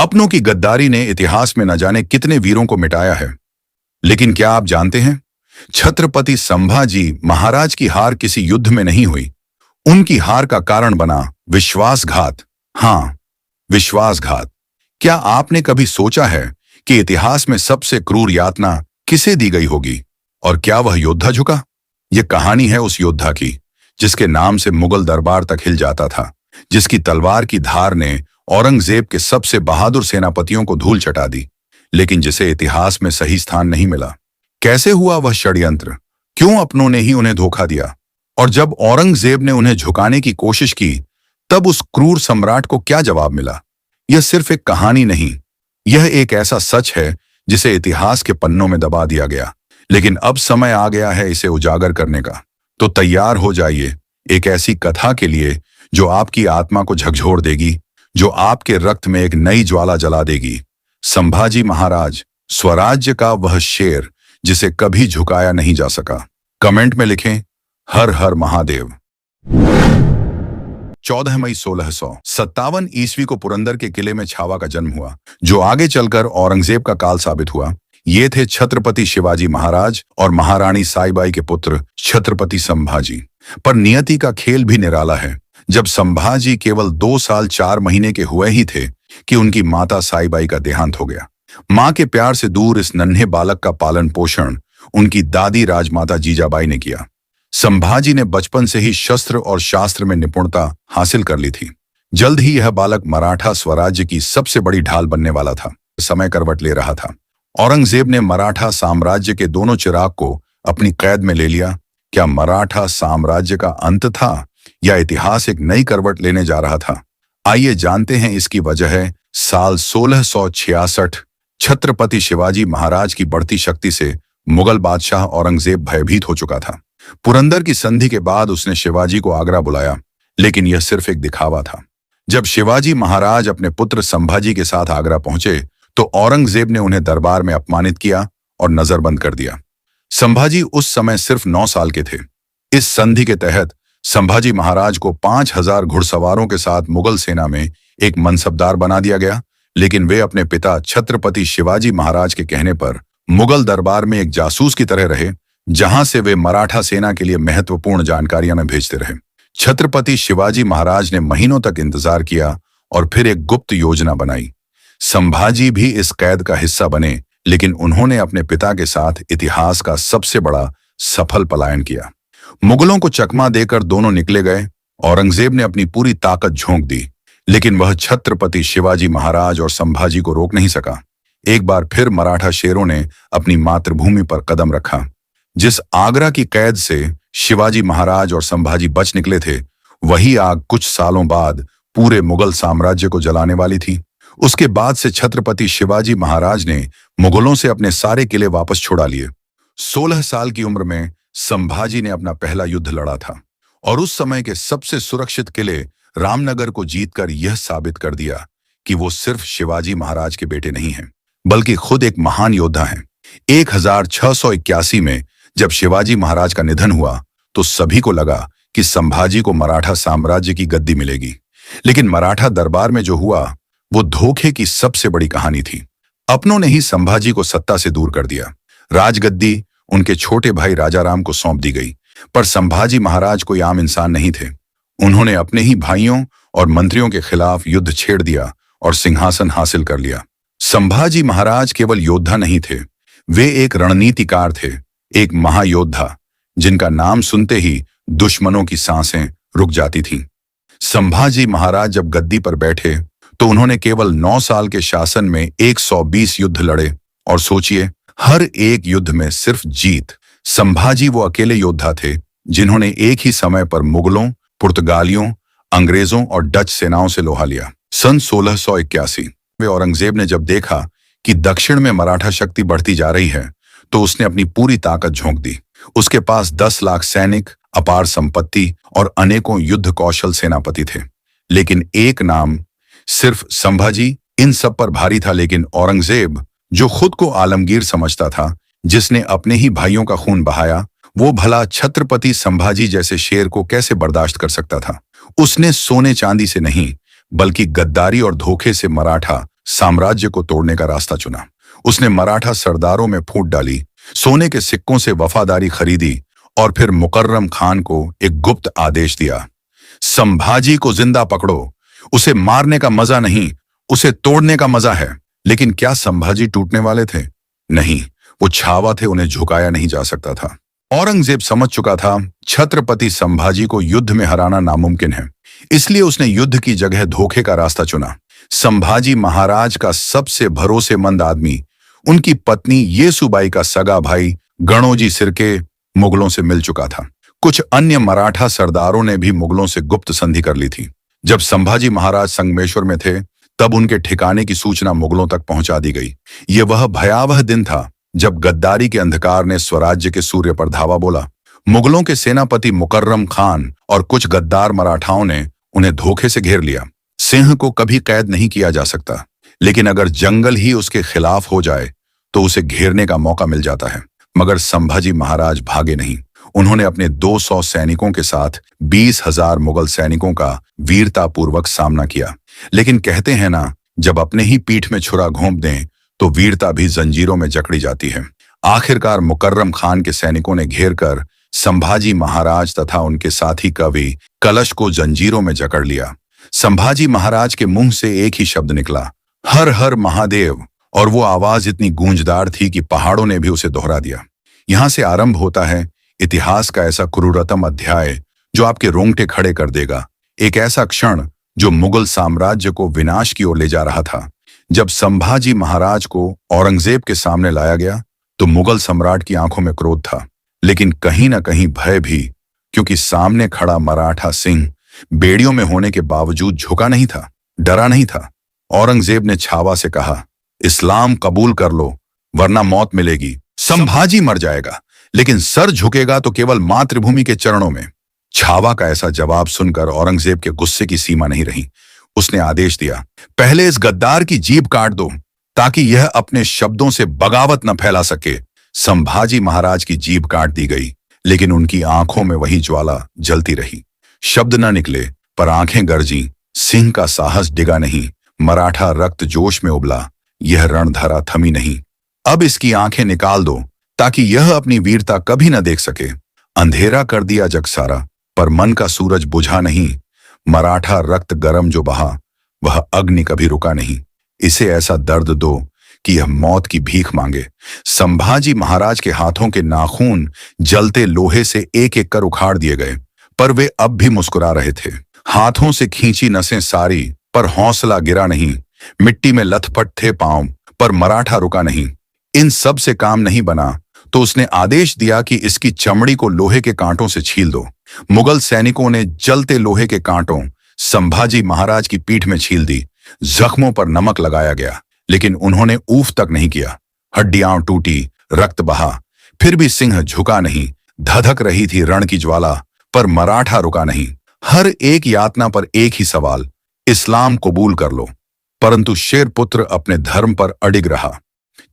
अपनों की गद्दारी ने इतिहास में न जाने कितने वीरों को मिटाया है। लेकिन क्या आप जानते हैं, छत्रपति संभाजी महाराज की हार किसी युद्ध में नहीं हुई। उनकी हार का कारण बना विश्वासघात। हाँ, विश्वासघात। क्या आपने कभी सोचा है कि इतिहास में सबसे क्रूर यातना किसे दी गई होगी, और क्या वह योद्धा झुका? यह कहानी है उस योद्धा की जिसके नाम से मुगल दरबार तक हिल जाता था, जिसकी तलवार की धार ने औरंगजेब के सबसे बहादुर सेनापतियों को धूल चटा दी, लेकिन जिसे इतिहास में सही स्थान नहीं मिला। कैसे हुआ वह षड्यंत्र? क्यों अपनों ने ही उन्हें धोखा दिया? और जब औरंगजेब ने उन्हें झुकाने की कोशिश की, तब उस क्रूर सम्राट को क्या जवाब मिला? यह सिर्फ एक कहानी नहीं, यह एक ऐसा सच है जिसे इतिहास के पन्नों में दबा दिया गया, लेकिन अब समय आ गया है इसे उजागर करने का। तो तैयार हो जाइए एक ऐसी कथा के लिए जो आपकी आत्मा को झकझोर देगी, जो आपके रक्त में एक नई ज्वाला जला देगी। संभाजी महाराज, स्वराज्य का वह शेर जिसे कभी झुकाया नहीं जा सका। कमेंट में लिखें, हर हर महादेव। 14 मई 1657 ईस्वी को पुरंदर के किले में छावा का जन्म हुआ, जो आगे चलकर औरंगजेब का काल साबित हुआ। ये थे छत्रपति शिवाजी महाराज और महारानी साईबाई के पुत्र छत्रपति संभाजी। पर नियति का खेल भी निराला है। जब संभाजी केवल 2 साल 4 महीने के हुए ही थे कि उनकी माता साईबाई का देहांत हो गया। मां के प्यार से दूर इस नन्हे बालक का पालन पोषण उनकी दादी राजमाता जीजाबाई ने किया। संभाजी ने बचपन से ही शस्त्र और शास्त्र में निपुणता हासिल कर ली थी। जल्द ही यह बालक मराठा स्वराज्य की सबसे बड़ी ढाल बनने वाला था। समय करवट ले रहा था। औरंगजेब ने मराठा साम्राज्य के दोनों चिराग को अपनी कैद में ले लिया। क्या मराठा साम्राज्य का अंत था या इतिहास एक नई करवट लेने जा रहा था? आइए जानते हैं इसकी वजह है। साल 1666 छत्रपति शिवाजी महाराज की बढ़ती शक्ति से मुगल बादशाह औरंगजेब भयभीत हो चुका था। पुरंदर की संधि के बाद उसने शिवाजी को आगरा बुलाया, लेकिन यह सिर्फ एक दिखावा था। जब शिवाजी महाराज अपने पुत्र संभाजी के साथ आगरा पहुंचे तो औरंगजेब ने उन्हें दरबार में अपमानित किया और नजरबंद कर दिया। संभाजी उस समय सिर्फ 9 साल के थे। इस संधि के तहत संभाजी महाराज को 5000 घुड़सवारों के साथ मुगल सेना में एक मनसबदार बना दिया गया, लेकिन वे अपने पिता छत्रपति शिवाजी महाराज के कहने पर मुगल दरबार में एक जासूस की तरह रहे, जहां से वे मराठा सेना के लिए महत्वपूर्ण जानकारियां में भेजते रहे। छत्रपति शिवाजी महाराज ने महीनों तक इंतजार किया और फिर एक गुप्त योजना बनाई। संभाजी भी इस कैद का हिस्सा बने, लेकिन उन्होंने अपने पिता के साथ इतिहास का सबसे बड़ा सफल पलायन किया। मुगलों को चकमा देकर दोनों निकले गए। औरंगजेब ने अपनी पूरी ताकत झोंक दी, लेकिन वह छत्रपति शिवाजी महाराज और संभाजी को रोक नहीं सका। एक बार फिर मराठा शेरों ने अपनी मातृभूमि पर कदम रखा। जिस आगरा की कैद से शिवाजी महाराज और संभाजी बच निकले थे, वही आग कुछ सालों बाद पूरे मुगल साम्राज्य को जलाने वाली थी। उसके बाद से छत्रपति शिवाजी महाराज ने मुगलों से अपने सारे किले वापस छुड़ा लिए। 16 साल की उम्र में संभाजी ने अपना पहला युद्ध लड़ा था और उस समय के सबसे सुरक्षित किले रामनगर को जीतकर यह साबित कर दिया कि वो सिर्फ शिवाजी महाराज के बेटे नहीं हैं, बल्कि खुद एक महान योद्धा हैं। 1681 में जब शिवाजी महाराज का निधन हुआ तो सभी को लगा कि संभाजी को मराठा साम्राज्य की गद्दी मिलेगी, लेकिन मराठा दरबार में जो हुआ वो धोखे की सबसे बड़ी कहानी थी। अपनों ने ही संभाजी को सत्ता से दूर कर दिया। राजगद्दी उनके छोटे भाई राजाराम को सौंप दी गई, पर संभाजी महाराज कोई आम इंसान नहीं थे। उन्होंने अपने ही भाइयों और मंत्रियों के खिलाफ युद्ध छेड़ दिया और सिंहासन हासिल कर लिया। संभाजी महाराज केवल योद्धा नहीं थे, वे एक रणनीतिकार थे, एक महायोद्धा जिनका नाम सुनते ही दुश्मनों की सांसें रुक जाती थीं। संभाजी महाराज जब गद्दी पर बैठे तो उन्होंने केवल 9 साल के शासन में 120 युद्ध लड़े, और सोचिए, हर एक युद्ध में सिर्फ जीत। संभाजी वो अकेले योद्धा थे जिन्होंने एक ही समय पर मुगलों, पुर्तगालियों, अंग्रेजों और डच सेनाओं से लोहा लिया। सन 1681 में औरंगजेब ने जब देखा कि दक्षिण में मराठा शक्ति बढ़ती जा रही है तो उसने अपनी पूरी ताकत झोंक दी। उसके पास 10 लाख सैनिक, अपार संपत्ति और अनेकों युद्ध कौशल सेनापति थे, लेकिन एक नाम, सिर्फ संभाजी, इन सब पर भारी था। लेकिन औरंगजेब, जो खुद को आलमगीर समझता था, जिसने अपने ही भाइयों का खून बहाया, वो भला छत्रपति संभाजी जैसे शेर को कैसे बर्दाश्त कर सकता था? उसने सोने चांदी से नहीं, बल्कि गद्दारी और धोखे से मराठा साम्राज्य को तोड़ने का रास्ता चुना। उसने मराठा सरदारों में फूट डाली, सोने के सिक्कों से वफादारी खरीदी और फिर मुकर्रम खान को एक गुप्त आदेश दिया, संभाजी को जिंदा पकड़ो। उसे मारने का मजा नहीं, उसे तोड़ने का मजा है। लेकिन क्या संभाजी टूटने वाले थे? नहीं, वो छावा थे, उन्हें झुकाया नहीं जा सकता था। औरंगजेब समझ चुका था छत्रपति संभाजी को युद्ध में हराना नामुमकिन है, इसलिए उसने युद्ध की जगह धोखे का रास्ता चुना। संभाजी महाराज का सबसे भरोसेमंद आदमी, उनकी पत्नी येसुबाई का सगा भाई गणोजी सिरके मुगलों से मिल चुका था। कुछ अन्य मराठा सरदारों ने भी मुगलों से गुप्त संधि कर ली थी। जब संभाजी महाराज संगमेश्वर में थे, तब उनके ठिकाने की सूचना मुगलों तक पहुंचा दी गई। यह वह भयावह दिन था जब गद्दारी के अंधकार ने स्वराज्य के सूर्य पर धावा बोला। मुगलों के सेनापति मुकर्रम खान और कुछ गद्दार मराठाओं ने उन्हें धोखे से घेर लिया। सिंह को कभी कैद नहीं किया जा सकता, लेकिन अगर जंगल ही उसके खिलाफ हो जाए तो उसे घेरने का मौका मिल जाता है। मगर संभाजी महाराज भागे नहीं। उन्होंने अपने 200 सैनिकों के साथ 20,000 मुगल सैनिकों का वीरतापूर्वक सामना किया। लेकिन कहते हैं ना, जब अपने ही पीठ में छुरा घोंप दें तो वीरता भी जंजीरों में जकड़ी जाती है। आखिरकार मुकर्रम खान के सैनिकों ने घेर कर संभाजी महाराज तथा उनके साथी कवि कलश को जंजीरों में जकड़ लिया। संभाजी महाराज के मुंह से एक ही शब्द निकला, हर हर महादेव, और वो आवाज इतनी गूंजदार थी कि पहाड़ों ने भी उसे दोहरा दिया। यहां से आरंभ होता है इतिहास का ऐसा क्रूरतम अध्याय जो आपके रोंगटे खड़े कर देगा। एक ऐसा क्षण जो मुगल साम्राज्य को विनाश की ओर ले जा रहा था। जब संभाजी महाराज को औरंगजेब के सामने लाया गया तो मुगल सम्राट की आंखों में क्रोध था, लेकिन कहीं ना कहीं भय भी, क्योंकि सामने खड़ा मराठा सिंह बेड़ियों में होने के बावजूद झुका नहीं था, डरा नहीं था। औरंगजेब ने छावा से कहा, इस्लाम कबूल कर लो वरना मौत मिलेगी। संभाजी मर जाएगा, लेकिन सर झुकेगा तो केवल मातृभूमि के चरणों में। छावा का ऐसा जवाब सुनकर औरंगजेब के गुस्से की सीमा नहीं रही। उसने आदेश दिया, पहले इस गद्दार की जीभ काट दो ताकि यह अपने शब्दों से बगावत न फैला सके। संभाजी महाराज की जीभ काट दी गई, लेकिन उनकी आंखों में वही ज्वाला जलती रही। शब्द न निकले पर आंखें गरजी। सिंह का साहस डिगा नहीं, मराठा रक्त जोश में उबला। यह रणधरा थमी नहीं, अब इसकी आंखें निकाल दो ताकि यह अपनी वीरता कभी न देख सके। अंधेरा कर दिया जग सारा, पर मन का सूरज बुझा नहीं। मराठा रक्त गरम जो बहा, वह अग्नि कभी रुका नहीं। इसे ऐसा दर्द दो कि यह मौत की भीख मांगे। संभाजी महाराज के हाथों के नाखून जलते लोहे से एक एक कर उखाड़ दिए गए, पर वे अब भी मुस्कुरा रहे थे। हाथों से खींची नसें सारी, पर हौसला गिरा नहीं। मिट्टी में लथपथ थे पांव, पर मराठा रुका नहीं। इन सब से काम नहीं बना तो उसने आदेश दिया कि इसकी चमड़ी को लोहे के कांटों से छील दो। मुगल सैनिकों ने जलते लोहे के कांटों संभाजी महाराज की पीठ में छील दी। जख्मों पर नमक लगाया गया, लेकिन उन्होंने ऊफ तक नहीं किया। हड्डियां टूटी, रक्त बहा, फिर भी सिंह झुका नहीं। धधक रही थी रण की ज्वाला, पर मराठा रुका नहीं। हर एक यातना पर एक ही सवाल, इस्लाम कबूल कर लो। परंतु शेरपुत्र अपने धर्म पर अडिग रहा।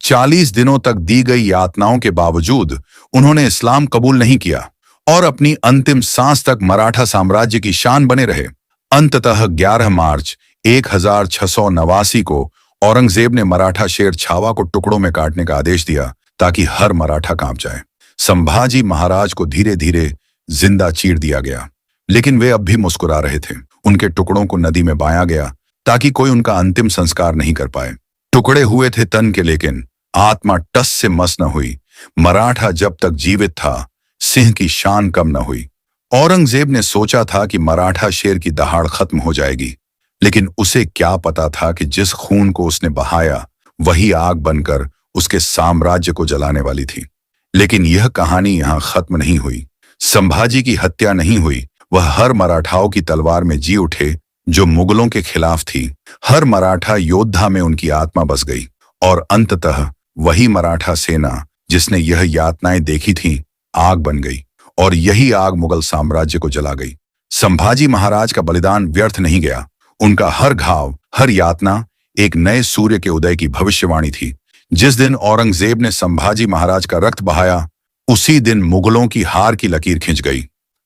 40 दिनों तक दी गई यातनाओं के बावजूद उन्होंने इस्लाम कबूल नहीं किया और अपनी अंतिम सांस तक मराठा साम्राज्य की शान बने रहे। अंततः 11 मार्च 1689 को औरंगजेब ने मराठा शेर छावा को टुकड़ों में काटने का आदेश दिया ताकि हर मराठा कांप जाए। संभाजी महाराज को धीरे धीरे जिंदा चीर दिया गया, लेकिन वे अब भी मुस्कुरा रहे थे। उनके टुकड़ों को नदी में बहाया गया ताकि कोई उनका अंतिम संस्कार नहीं कर पाए। टुकड़े हुए थे तन के, लेकिन आत्मा टस से मस न हुई। मराठा जब तक जीवित था, सिंह की शान कम न हुई। औरंगजेब ने सोचा था कि मराठा शेर की दहाड़ खत्म हो जाएगी, लेकिन उसे क्या पता था कि जिस खून को उसने बहाया वही आग बनकर उसके साम्राज्य को जलाने वाली थी। लेकिन यह कहानी यहां खत्म नहीं हुई। संभाजी की हत्या नहीं हुई। वह हर मराठाओं की तलवार में जी उठे जो मुगलों के खिलाफ थी। हर मराठा योद्धा में उनकी आत्मा बस गई और अंततः वही मराठा सेना जिसने यह यातनाएं देखी थी आग बन गई, और यही आग मुगल साम्राज्य को जला गई। संभाजी महाराज का बलिदान व्यर्थ नहीं गया। उनका हर घाव, हर यातना एक नए सूर्य के उदय की भविष्यवाणी थी। जिस दिन औरंगजेब ने संभाजी महाराज का रक्त बहाया, उसी दिन मुगलों की हार की लकीर खिंच गई।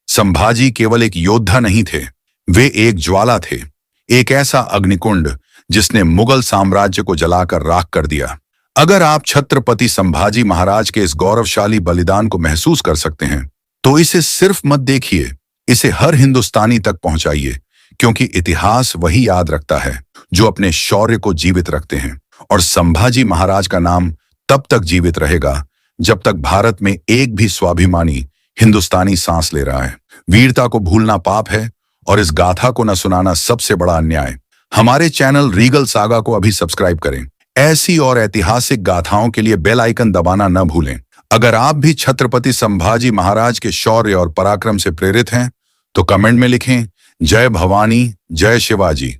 संभाजी केवल एक योद्धा नहीं थे, वे एक ज्वाला थे, एक ऐसा अग्निकुंड जिसने मुगल साम्राज्य को जलाकर राख कर दिया। अगर आप छत्रपति संभाजी महाराज के इस गौरवशाली बलिदान को महसूस कर सकते हैं, तो इसे सिर्फ मत देखिए, इसे हर हिंदुस्तानी तक पहुंचाइए, क्योंकि इतिहास वही याद रखता है जो अपने शौर्य को जीवित रखते हैं। और संभाजी महाराज का नाम तब तक जीवित रहेगा जब तक भारत में एक भी स्वाभिमानी हिंदुस्तानी सांस ले रहा है। वीरता को भूलना पाप है और इस गाथा को न सुनाना सबसे बड़ा अन्याय। हमारे चैनल रीगल सागा को अभी सब्सक्राइब करें। ऐसी और ऐतिहासिक गाथाओं के लिए बेल आइकन दबाना न भूलें। अगर आप भी छत्रपति संभाजी महाराज के शौर्य और पराक्रम से प्रेरित हैं, तो कमेंट में लिखें, जय भवानी, जय शिवाजी।